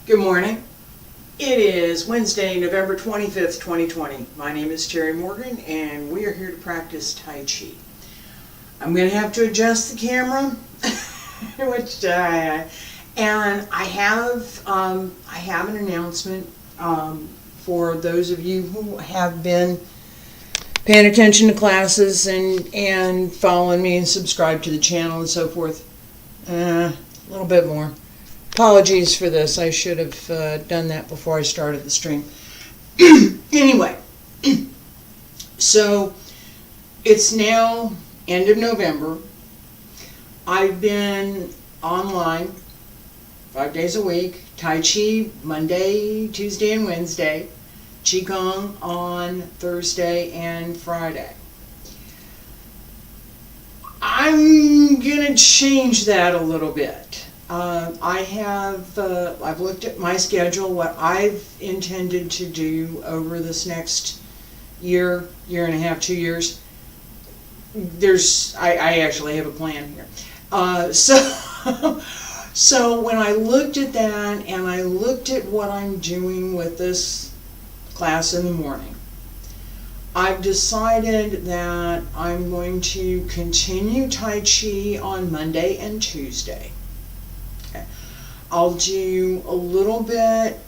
Good morning. It is Wednesday, November 25th, 2020. My name is Terry Morgan, and we are here to practice Tai Chi. I'm going to have to adjust the camera, and I have an announcement for those of you who have been paying attention to classes and following me and subscribe to the channel and so forth. A little bit more. Apologies for this. I should have done that before I started the stream. Anyway, so it's now end of November. I've been online 5 days a week. Tai Chi Monday, Tuesday, and Wednesday. Qigong on Thursday and Friday. I'm going to change that a little bit. I've looked at my schedule, what I've intended to do over this next year and a half, 2 years. I actually have a plan here. So when I looked at that and I looked at what I'm doing with this class in the morning, I've decided that I'm going to continue Tai Chi on Monday and Tuesday. I'll do a little bit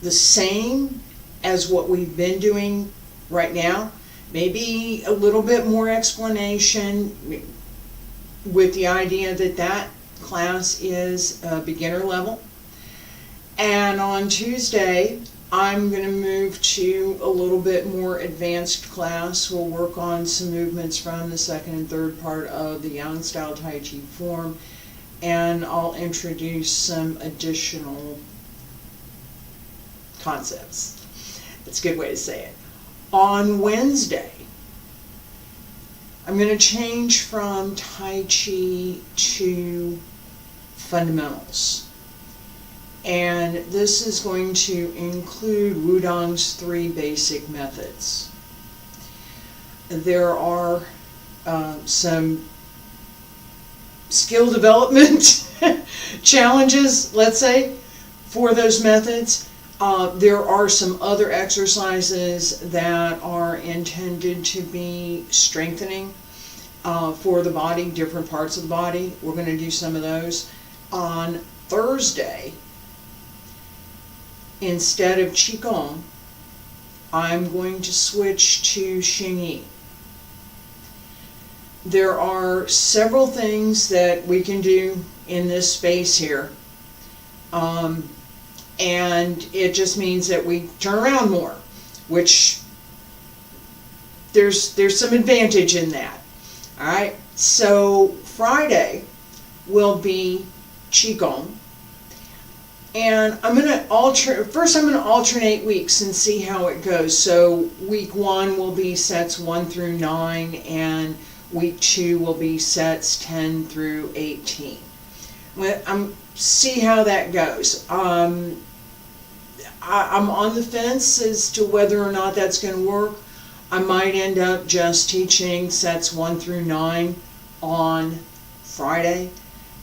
the same as what we've been doing right now. Maybe a little bit more explanation with the idea that class is beginner level. And on Tuesday, I'm going to move to a little bit more advanced class. We'll work on some movements from the second and third part of the Yang style Tai Chi form. And I'll introduce some additional concepts. That's a good way to say it. On Wednesday, I'm going to change from Tai Chi to fundamentals. And this is going to include Wudang's 3 basic methods. There are some skill development challenges, let's say, for those methods. There are some other exercises that are intended to be strengthening for the body, different parts of the body. We're going to do some of those. On Thursday, instead of Qigong, I'm going to switch to Xingyi. There are several things that we can do in this space here, and it just means that we turn around more, which there's some advantage in that. All right, so Friday will be Qigong, and I'm going to First, I'm going to alternate weeks and see how it goes. So week 1 will be sets 1 through 9, and week 2 will be sets 10 through 18. See how that goes. I'm on the fence as to whether or not that's going to work. I might end up just teaching sets 1 through 9 on Friday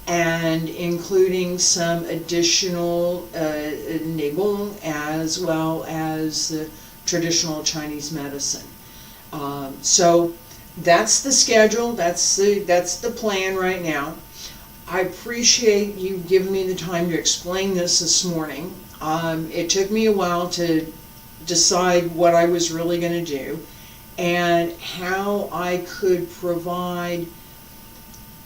and including some additional Neigong as well as the traditional Chinese medicine. So that's the schedule. That's the plan right now. I appreciate you giving me the time to explain this morning. It took me a while to decide what I was really going to do and how I could provide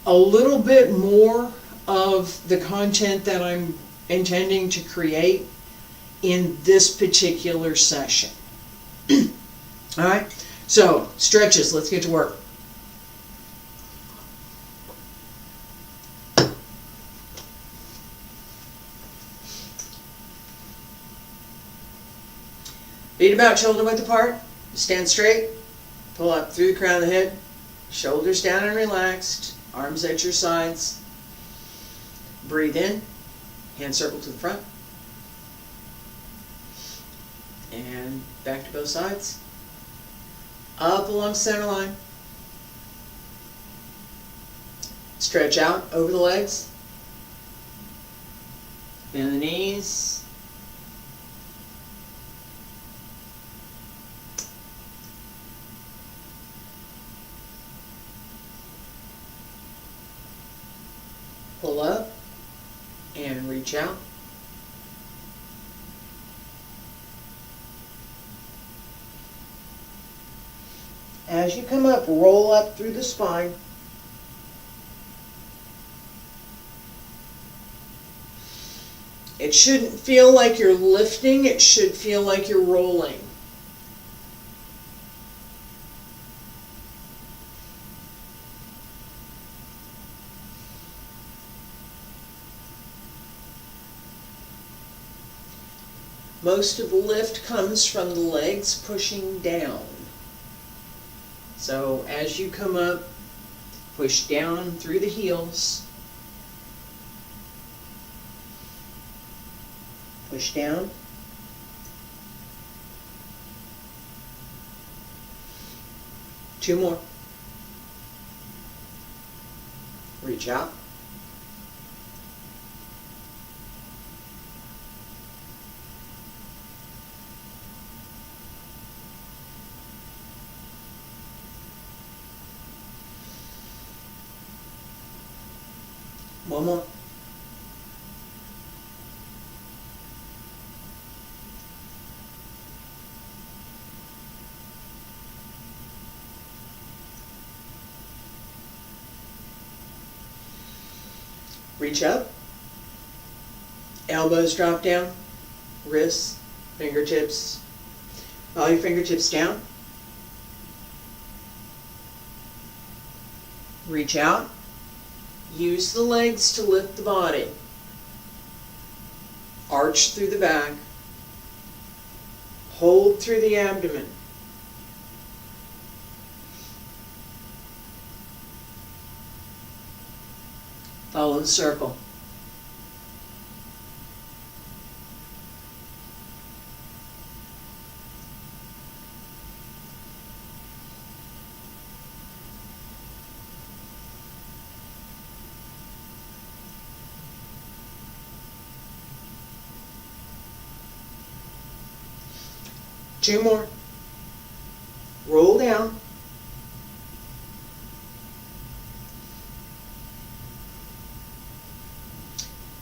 a little bit more of the content that I'm intending to create in this particular session. All right. So, stretches, let's get to work. Feet about shoulder width apart. Stand straight. Pull up through the crown of the head. Shoulders down and relaxed. Arms at your sides. Breathe in. Hand circle to the front. And back to both sides. Up along center line. Stretch out over the legs. Bend the knees. Pull up and reach out. As you come up, roll up through the spine. It shouldn't feel like you're lifting, it should feel like you're rolling. Most of the lift comes from the legs pushing down. So as you come up, push down through the heels. Push down. Two more. Reach out. One more. Reach up. Elbows drop down. Wrists, fingertips. All your fingertips down. Reach out. Use the legs to lift the body. Arch through the back. Hold through the abdomen. Follow the circle. Two more. Roll down.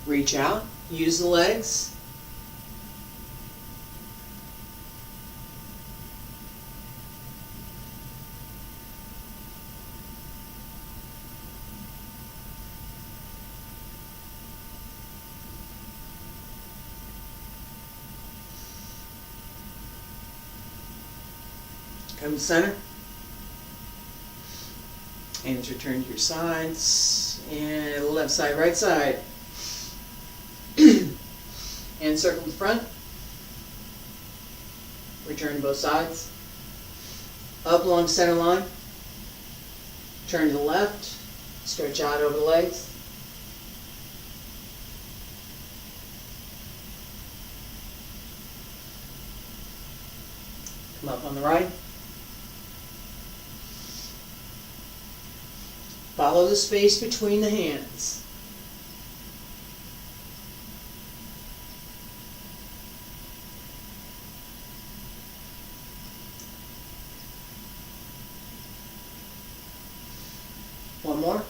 Reach out. Use the legs. Come to center. Hands return to your sides. And left side, right side. And circle the front. Return to both sides. Up along center line. Turn to the left. Stretch out over the legs. Come up on the right. Follow the space between the hands. One more.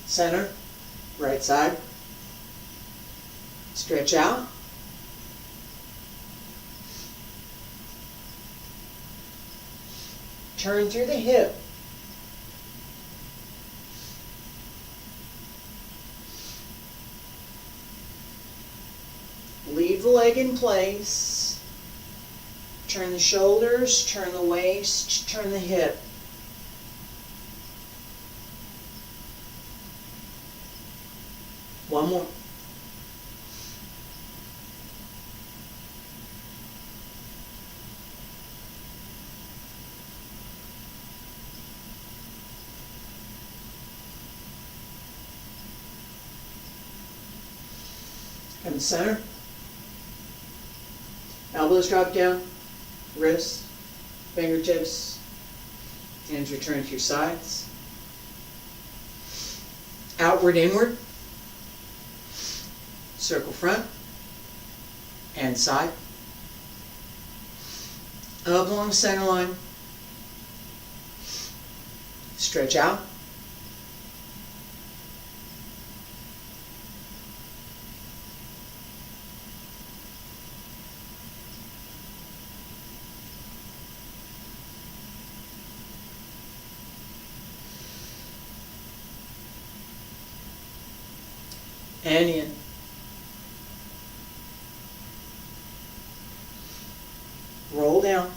Center, right side. Stretch out. Turn through the hip. Leave the leg in place. Turn the shoulders, turn the waist, turn the hip. One more. Come to center. Elbows drop down, wrists, fingertips, hands return to your sides. Outward, inward, circle front and side. Up along center line, stretch out. And in. Roll down.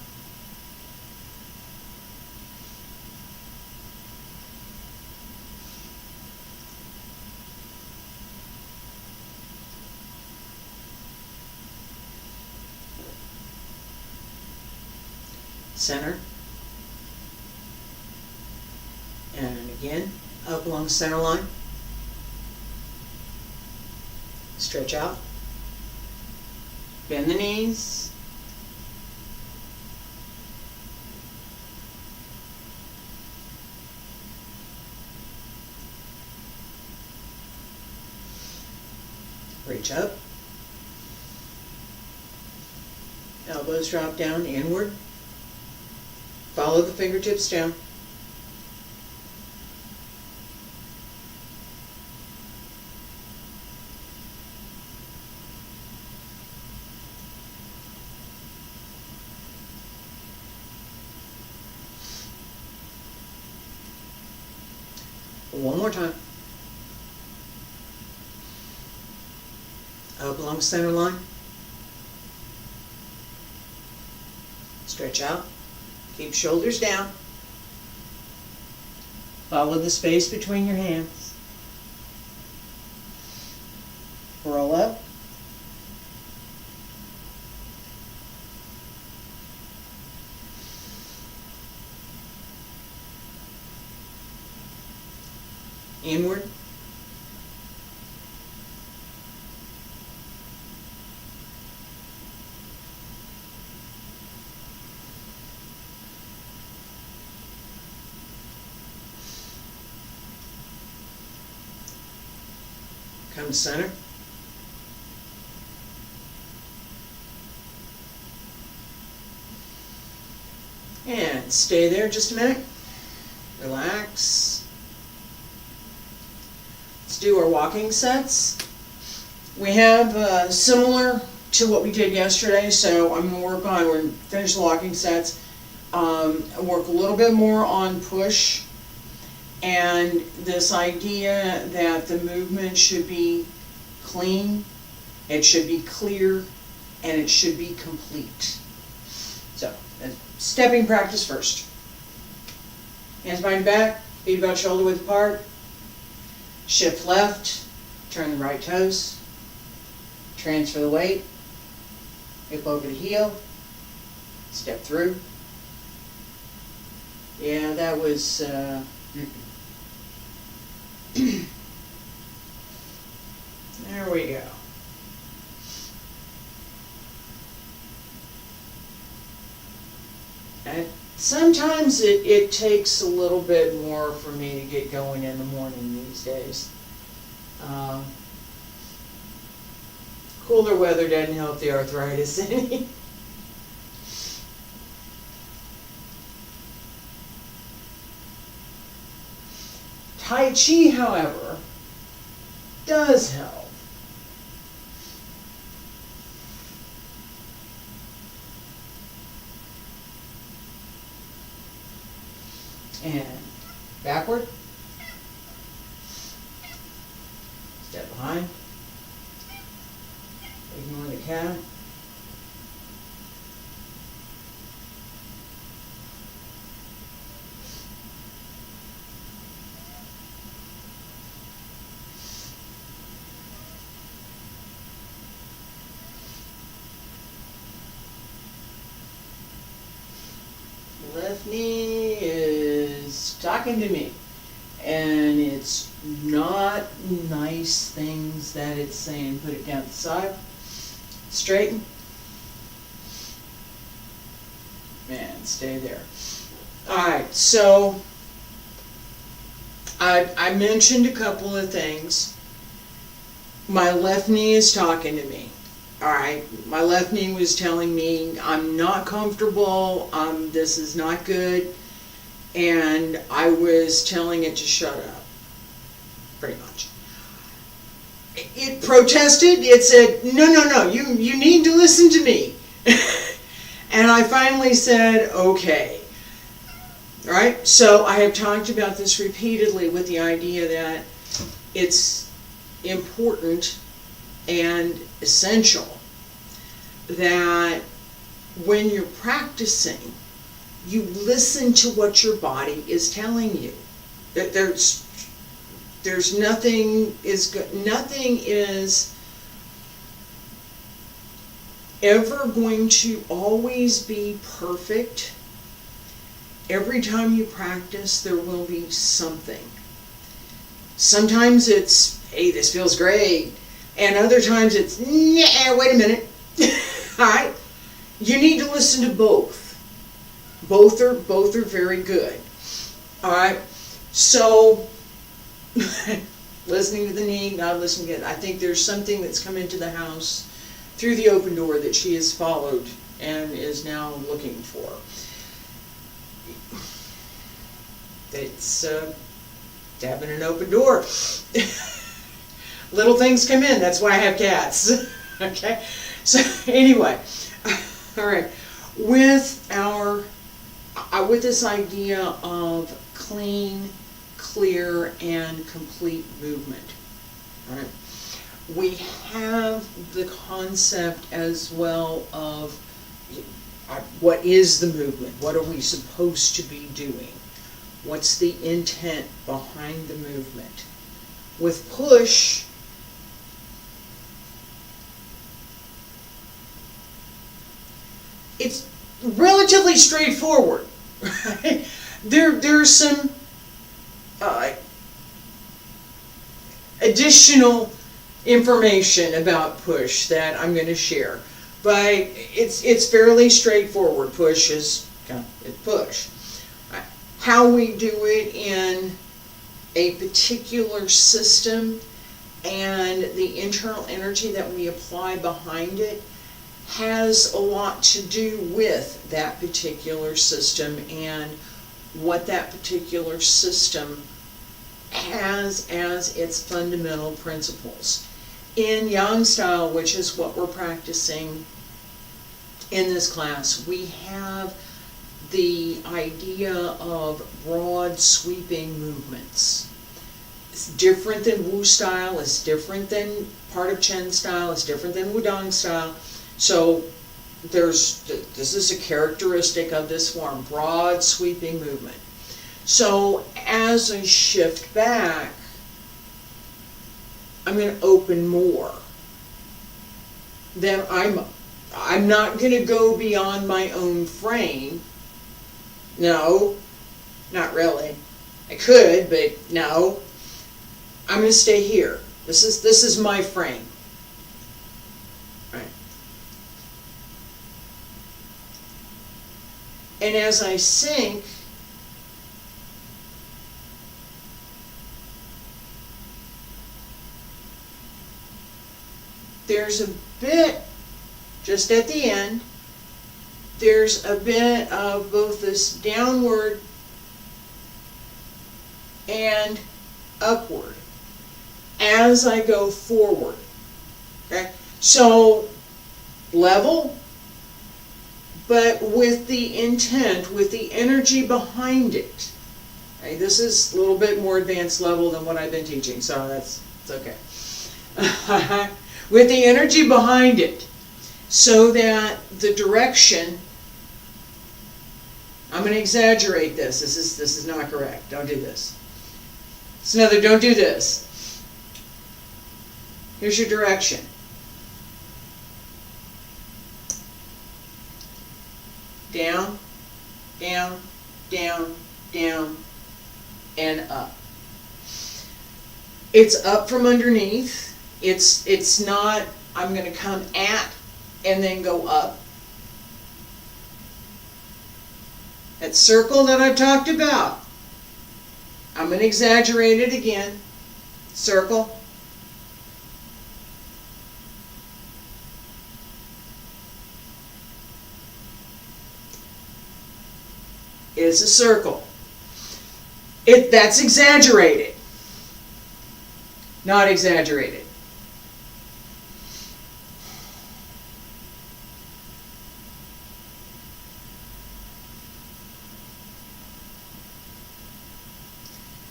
Center. And again, up along center line. Stretch out. Bend the knees. Reach up. Elbows drop down inward. Follow the fingertips down. One more time. Up along center line. Stretch out. Keep shoulders down. Follow the space between your hands. Roll up. Inward. Come to center. And stay there just a minute. Relax. Let's do our walking sets. We have similar to what we did yesterday, so I'm going to we're going to finish the walking sets. Work a little bit more on push and this idea that the movement should be clean, it should be clear, and it should be complete. So, stepping practice first. Hands behind your back, feet about shoulder width apart. Shift left, turn the right toes, transfer the weight, hip over the heel, step through. Yeah, that was, there we go. And sometimes it takes a little bit more for me to get going in the morning these days. Cooler weather doesn't help the arthritis any. Tai Chi, however, does help. And backward. Step behind. Ignore the cat. Left knee is talking to me, and it's not nice things that it's saying. Put it down to the side, straighten, And stay there. Alright, so I mentioned a couple of things. My left knee is talking to me. Alright, my left knee was telling me I'm not comfortable, this is not good, and I was telling it to shut up, pretty much. It protested, it said, no, you need to listen to me. And I finally said, okay. Alright, so I have talked about this repeatedly with the idea that it's important and essential that when you're practicing, you listen to what your body is telling you. That there's nothing is ever going to always be perfect. Every time you practice, there will be something. Sometimes it's, hey, this feels great. And other times it's, nah, wait a minute. Alright? You need to listen to both. Both are very good. Alright? So, listening to the knee, not listening to it. I think there's something that's come into the house through the open door that she has followed and is now looking for. It's having an open door. Little things come in. That's why I have cats. Okay? So anyway, all right. With this idea of clean, clear, and complete movement, all right, we have the concept as well of what is the movement? What are we supposed to be doing? What's the intent behind the movement? With push, it's relatively straightforward. Right? There's some additional information about push that I'm going to share, but it's fairly straightforward. Push is push. How we do it in a particular system and the internal energy that we apply behind it has a lot to do with that particular system and what that particular system has as its fundamental principles. In Yang style, which is what we're practicing in this class, we have the idea of broad sweeping movements. It's different than Wu style, it's different than part of Chen style, it's different than Wudang style. So this is a characteristic of this form, broad sweeping movement. So as I shift back, I'm going to open more. Then I'm not going to go beyond my own frame. No, not really. I could, but no. I'm going to stay here. This is my frame. Right. And as I sink, there's a bit, just at the end, there's a bit of both this downward and upward as I go forward. Okay? So, level, but with the intent, with the energy behind it. Okay? This is a little bit more advanced level than what I've been teaching, so it's okay. With the energy behind it, so that the direction, I'm going to exaggerate this. This is not correct. Don't do this. It's another, don't do this. Here's your direction. Down, down, down, down, and up. It's up from underneath. It's not, I'm going to come at and then go up. That circle that I've talked about, I'm going to exaggerate it again. Circle. It's a circle. That's exaggerated. Not exaggerated.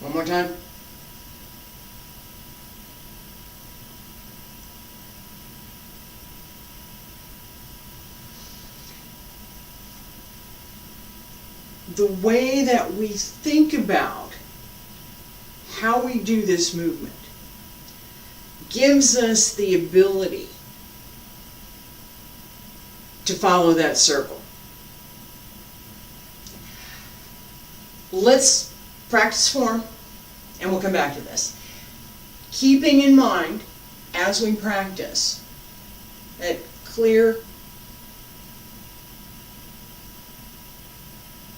One more time. The way that we think about how we do this movement gives us the ability to follow that circle. Let's practice form, and we'll come back to this. Keeping in mind, as we practice, that clear,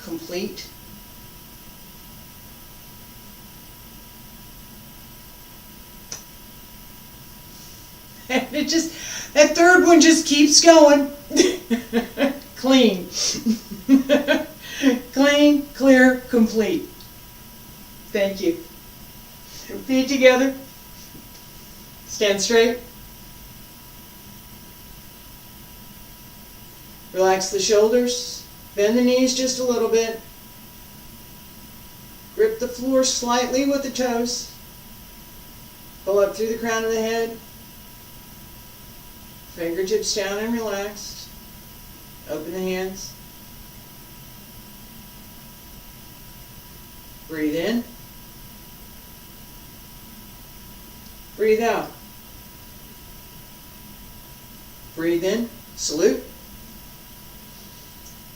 complete, and it just, that third one just keeps going. Clean. Clean, clear, complete. Thank you. Feet together. Stand straight. Relax the shoulders. Bend the knees just a little bit. Grip the floor slightly with the toes. Pull up through the crown of the head. Fingertips down and relaxed. Open the hands. Breathe in. Breathe out. Breathe in. Salute.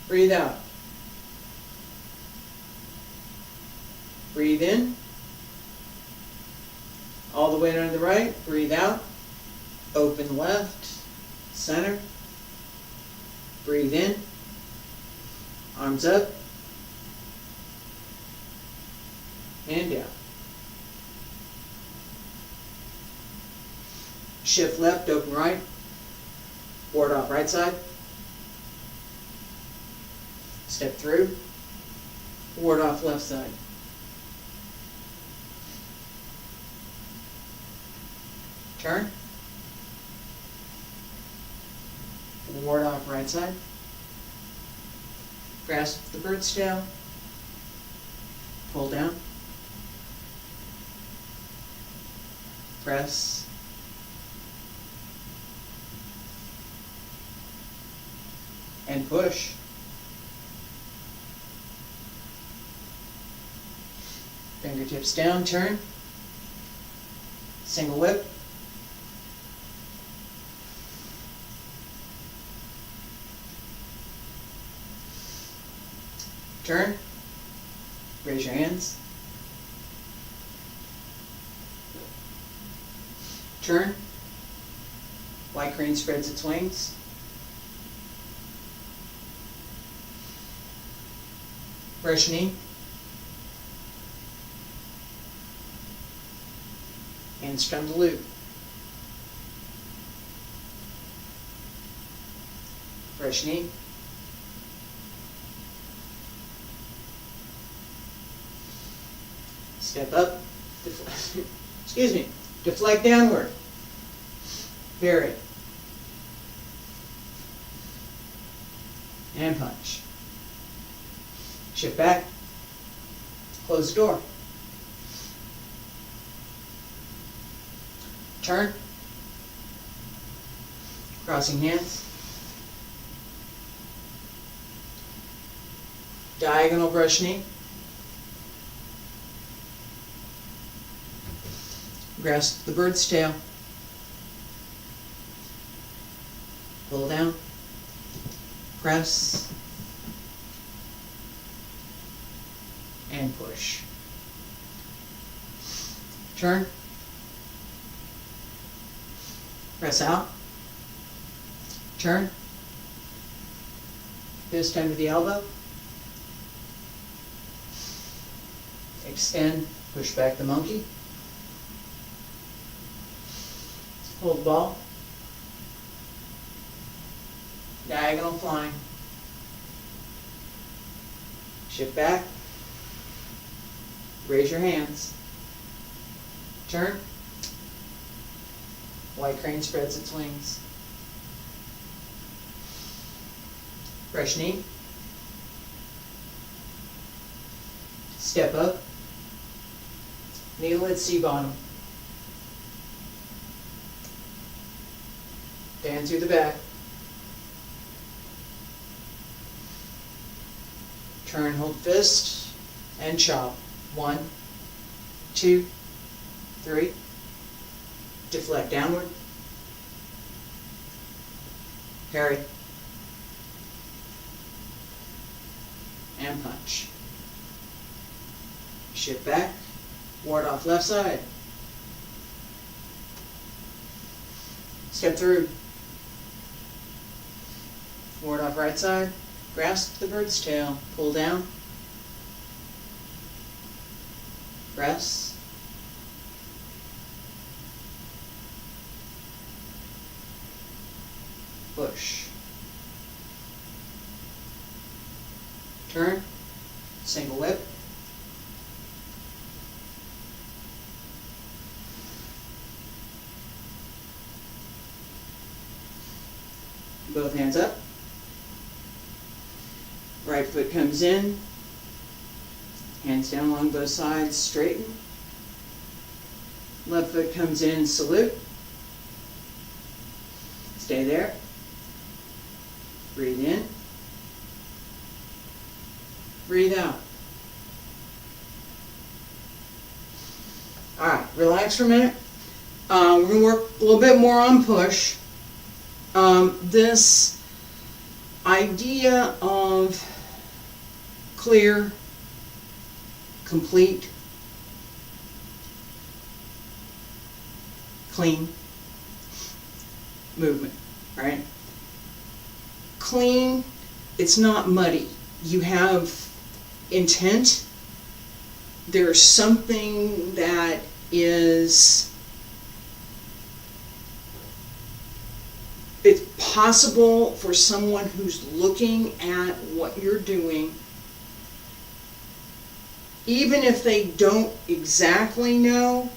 Breathe out. Breathe in. All the way down to the right. Breathe out. Open left. Center. Breathe in. Arms up. And down. Shift left, open right. Ward off right side. Step through. Ward off left side. Turn. Ward off right side. Grasp the bird's tail. Pull down. Press. And push. Fingertips down, turn. Single whip. Turn. Raise your hands. Turn. White crane spreads its wings. Brush knee. And strum the lute. Brush knee. Step up. Excuse me. Deflect downward. Bury. And punch. Shift back. Close the door. Turn. Crossing hands. Diagonal brush knee. Grasp the bird's tail. Pull down. Press. And push. Turn. Press out. Turn. Fist under the elbow. Extend, push back the monkey. Hold the ball. Diagonal flying. Shift back. Raise your hands. Turn. White crane spreads its wings. Fresh knee. Step up. Kneel at C-bottom. Stand through the back. Turn, hold fist, and chop. 1, 2, 3. Deflect downward. Parry. And punch. Shift back. Ward off left side. Step through. Ward off right side. Grasp the bird's tail. Pull down. Press. Push. Turn. Single whip. Both hands up. Right foot comes in. Hands down along both sides, straighten. Left foot comes in, salute. Stay there. Breathe in. Breathe out. Alright, relax for a minute. We're going to work a little bit more on push. This idea of clear, complete, clean movement, right? Clean, it's not muddy. You have intent. There's something that is, it's possible for someone who's looking at what you're doing, even if they don't exactly know,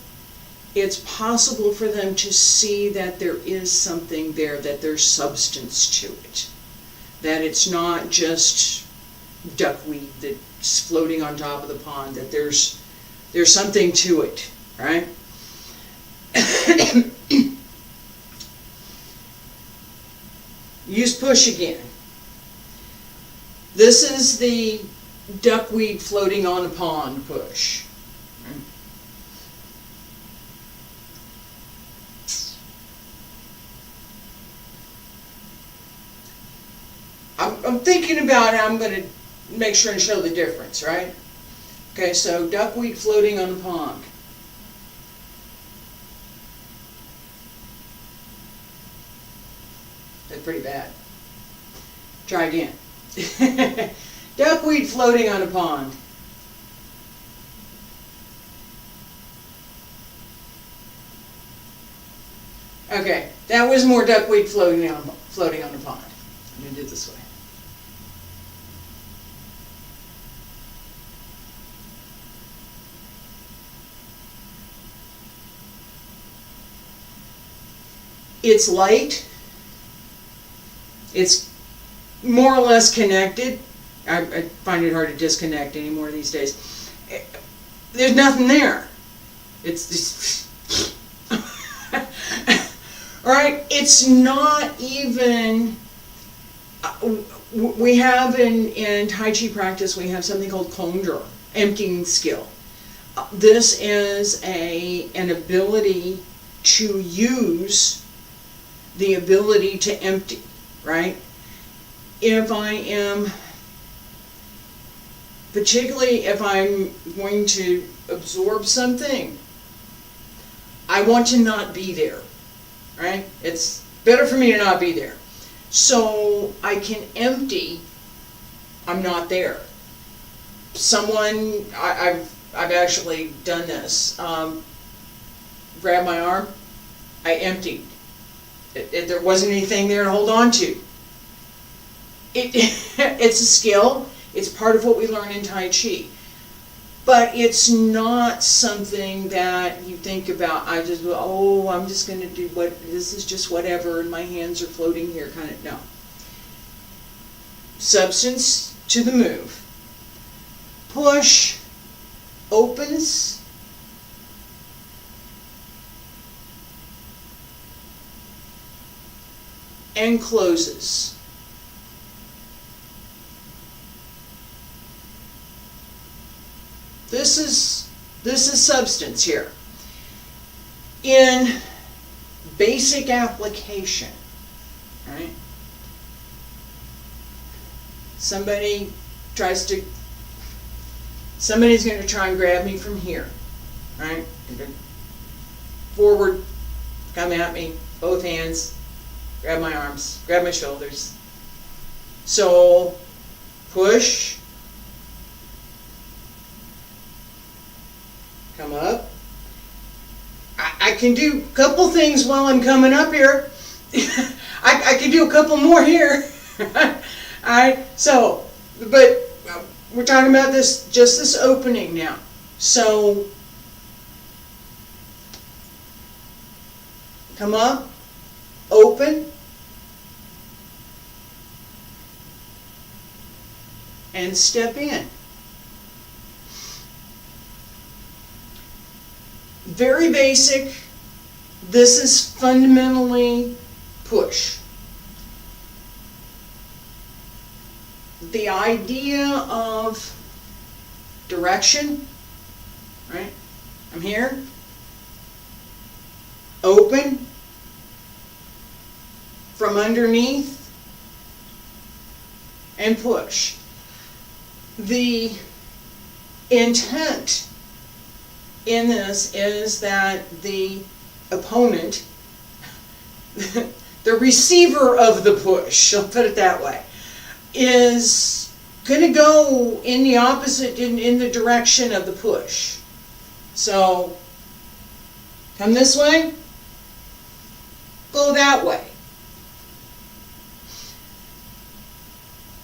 it's possible for them to see that there is something there, that there's substance to it, that it's not just duckweed that's floating on top of the pond, that there's something to it, right? Use push again. This is the duckweed floating on a pond push. I'm thinking about how I'm going to make sure and show the difference, right? Okay, so duckweed floating on a pond. That's pretty bad. Try again. Duckweed floating on a pond. Okay, that was more duckweed floating on a pond. I'm going to do it this way. It's light. It's more or less connected. I find it hard to disconnect anymore these days. There's nothing there. It's just alright, it's not even, we have in Taiji practice, we have something called Conger, emptying skill. This is an ability to use the ability to empty, right? If I am, particularly if I'm going to absorb something, I want to not be there, right? It's better for me to not be there. So I can empty, I'm not there. Someone, I've I've actually done this. Grab my arm, I emptied. There wasn't anything there to hold on to. It's a skill. It's part of what we learn in Tai Chi. But it's not something that you think about, I'm just going to do this is just whatever, and my hands are floating here, kind of, no. Substance to the move. Push, opens, and closes. This is substance here. In basic application, right? Somebody's going to try and grab me from here, right? Forward, come at me, both hands, grab my arms, grab my shoulders. So, push, come up. I can do a couple things while I'm coming up here. I can do a couple more here. Alright, so, but we're talking about just this opening now. So, come up, open, and step in. Very basic. This is fundamentally push. The idea of direction, right? I'm here, open, from underneath, and push. The intent in this is that the opponent, the receiver of the push, I'll put it that way, is going to go in the opposite, in the direction of the push. So, come this way, go that way.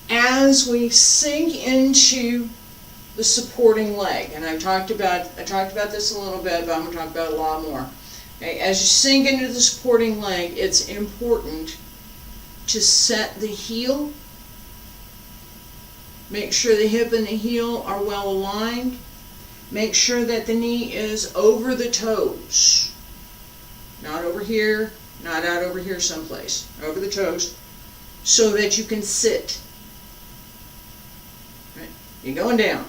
As we sink into the supporting leg, and I talked about this a little bit, but I'm going to talk about it a lot more. Okay, as you sink into the supporting leg, it's important to set the heel. Make sure the hip and the heel are well aligned. Make sure that the knee is over the toes. Not over here, not out over here someplace. Over the toes, so that you can sit. Right? You're going down.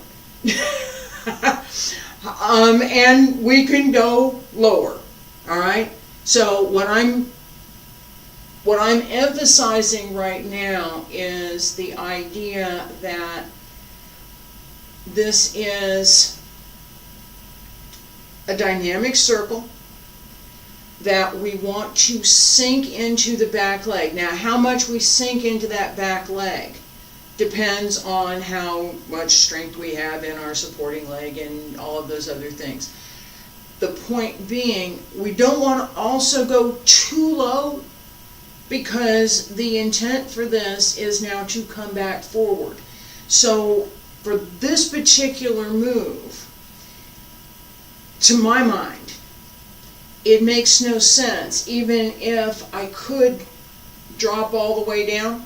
And we can go lower. All right. So what I'm emphasizing right now is the idea that this is a dynamic circle that we want to sink into the back leg. Now, how much we sink into that back leg depends on how much strength we have in our supporting leg and all of those other things. The point being, we don't want to also go too low, because the intent for this is now to come back forward. So for this particular move, to my mind, it makes no sense. Even if I could drop all the way down,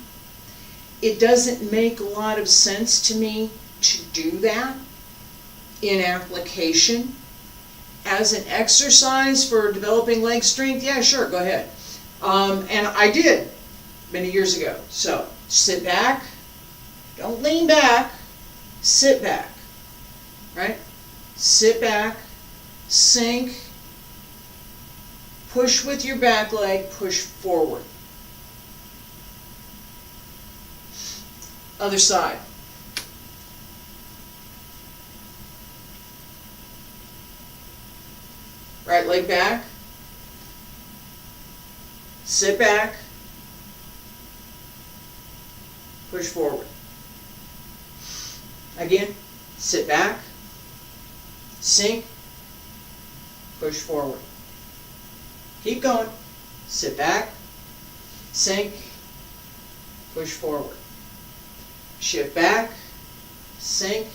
it doesn't make a lot of sense to me to do that in application. As an exercise for developing leg strength, yeah, sure, go ahead. And I did many years ago. So sit back, don't lean back, sit back, right? Sit back, sink, push with your back leg, push forward. Other side. Right leg back, sit back, push forward. Again, sit back, sink, push forward. Keep going. Sit back, sink, push forward. Shift back, sink,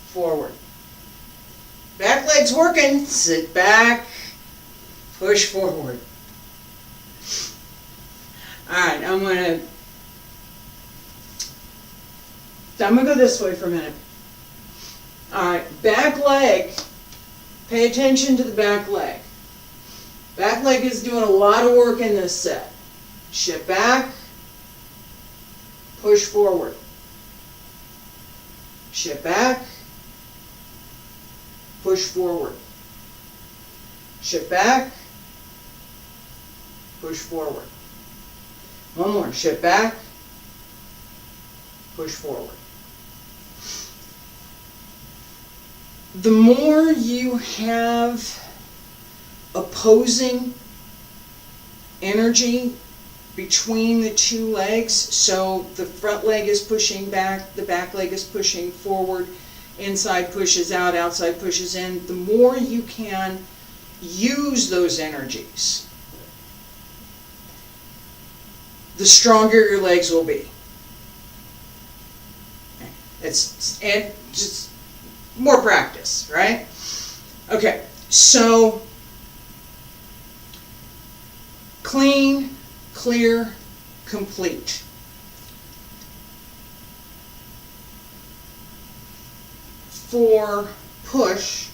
forward. Back leg's working. Sit back, push forward. Alright, I'm gonna go this way for a minute. Alright, back leg. Pay attention to the back leg. Back leg is doing a lot of work in this set. Shift back, push forward. Shift back, push forward. Shift back, push forward. One more. Shift back, push forward. The more you have opposing energy between the two legs, so the front leg is pushing back, the back leg is pushing forward, inside pushes out, outside pushes in, the more you can use those energies, the stronger your legs will be. And just more practice, right? Okay, so clean, clear, complete. For push,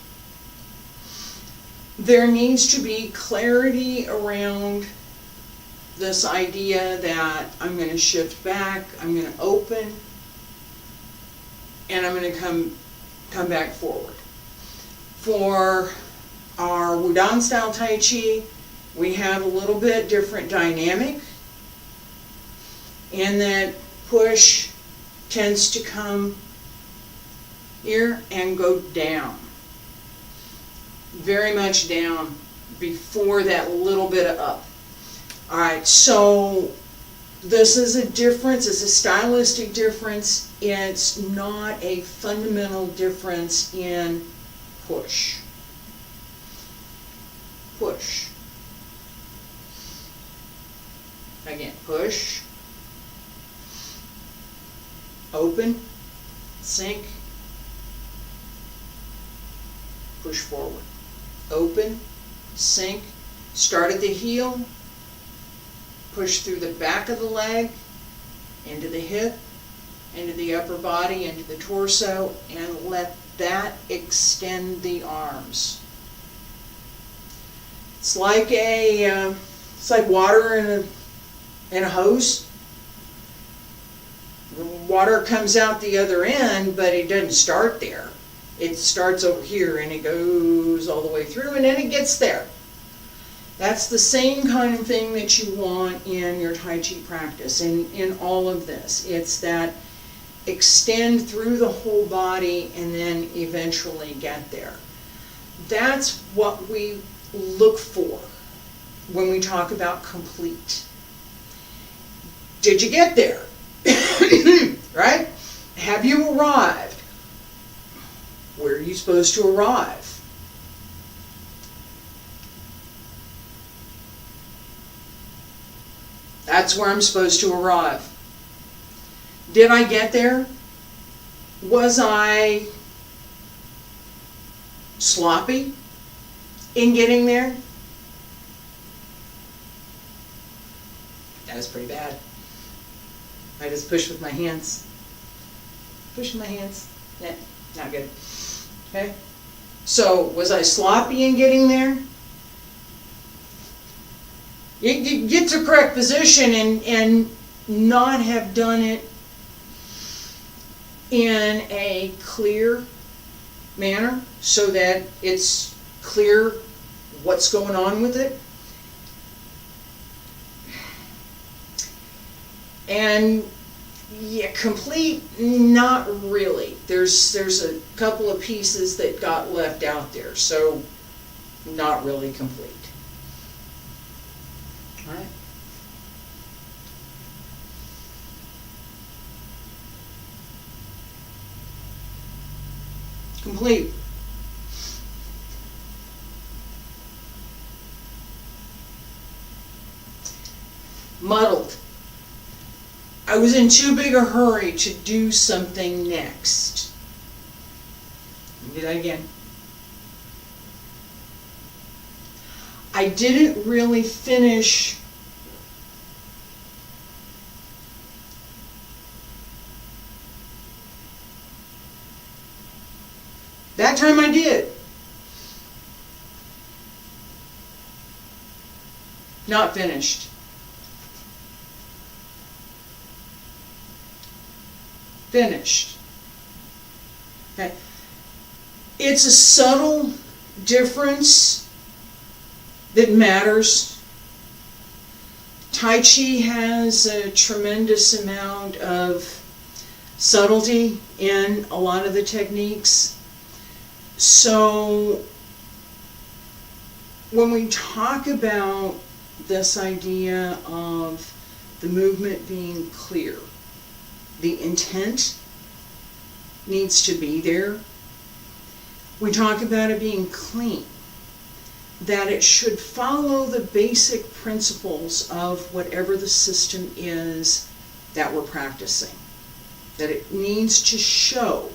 there needs to be clarity around this idea that I'm going to shift back, I'm going to open, and I'm going to come back forward. For our Wudang style Tai Chi, we have a little bit different dynamic, in that push tends to come here and go down. Very much down before that little bit of up. Alright, so this is a difference, it's a stylistic difference, it's not a fundamental difference in push. Push. Again, push, open, sink, push forward. Open, sink, start at the heel, push through the back of the leg, into the hip, into the upper body, into the torso, and let that extend the arms. It's like water in a hose. The water comes out the other end, but it doesn't start there. It starts over here and it goes all the way through and then it gets there. That's the same kind of thing that you want in your Tai Chi practice, in all of this. It's that extend through the whole body and then eventually get there. That's what we look for when we talk about complete. Did you get there? Right? Have you arrived? Where are you supposed to arrive? That's where I'm supposed to arrive. Did I get there? Was I sloppy in getting there? That was pretty bad. I just pushed with my hands. Push with my hands. Nah, not good. Okay? So, was I sloppy in getting there? You get to correct position and not have done it in a clear manner so that it's clear what's going on with it. And yeah, complete, not really. There's a couple of pieces that got left out there, so not really complete. All right. Complete. Muddled. I was in too big a hurry to do something next. Do that again. I didn't really finish that time. I did. Not finished. Finished. Okay. It's a subtle difference that matters. Tai Chi has a tremendous amount of subtlety in a lot of the techniques. So when we talk about this idea of the movement being clear, the intent needs to be there. We talk about it being clean, that it should follow the basic principles of whatever the system is that we're practicing. That it needs to show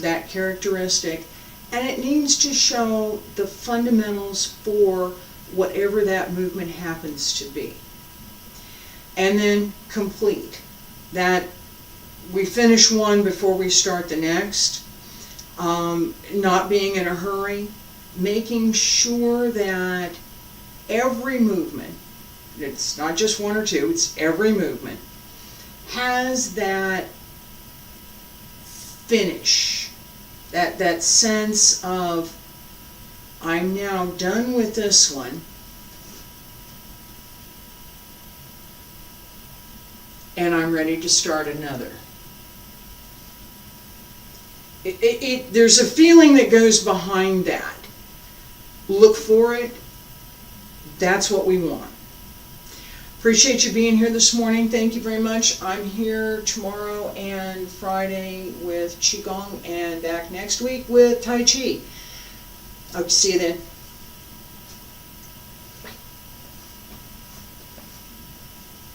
that characteristic, and it needs to show the fundamentals for whatever that movement happens to be. And then complete. That we finish one before we start the next. Not being in a hurry. Making sure that every movement, it's not just one or two, it's every movement, has that finish, that sense of, I'm now done with this one, and I'm ready to start another. There's a feeling that goes behind that. Look for it. That's what we want. Appreciate you being here this morning. Thank you very much. I'm here tomorrow and Friday with Qigong, and back next week with Tai Chi. Hope to see you then.